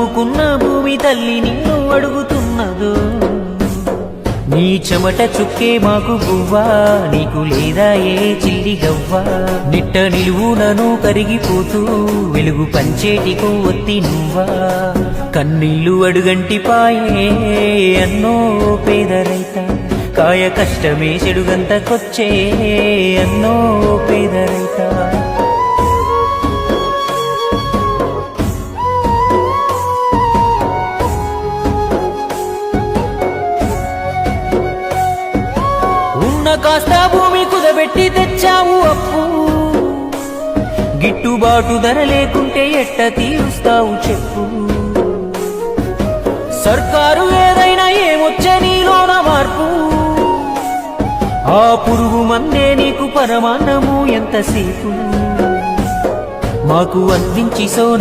నమ్ముకున్న భూమి తల్లి నిన్ను అడుగుతున్నదో నీ చెమట చుక్కే మాకు గువ్వా నీకు లేదా ఏ చిల్లి గవ్వా నిట్ట నిలువునను కరిగిపోతూ వెలుగు పంచేటికో ఒత్తి నువ్వా కన్నీళ్లు అడుగంటి పాయే అన్నో పేద రైత కాయ కష్టమే చెడుగంతకొచ్చే అన్నో పేద రైత కాస్త భూమి కుదబెట్టి తెచ్చావు అప్పు గిట్టుబాటు ధర లేకుంటే ఎట్ట తీరుస్తావు చెప్పు సర్కారు ఏదైనా ఏమొచ్చే నీలోన మార్పు ఆ పురుగు మందే నీకు పరమాన్నము ఎంతసేపు మాకు అందించి సోన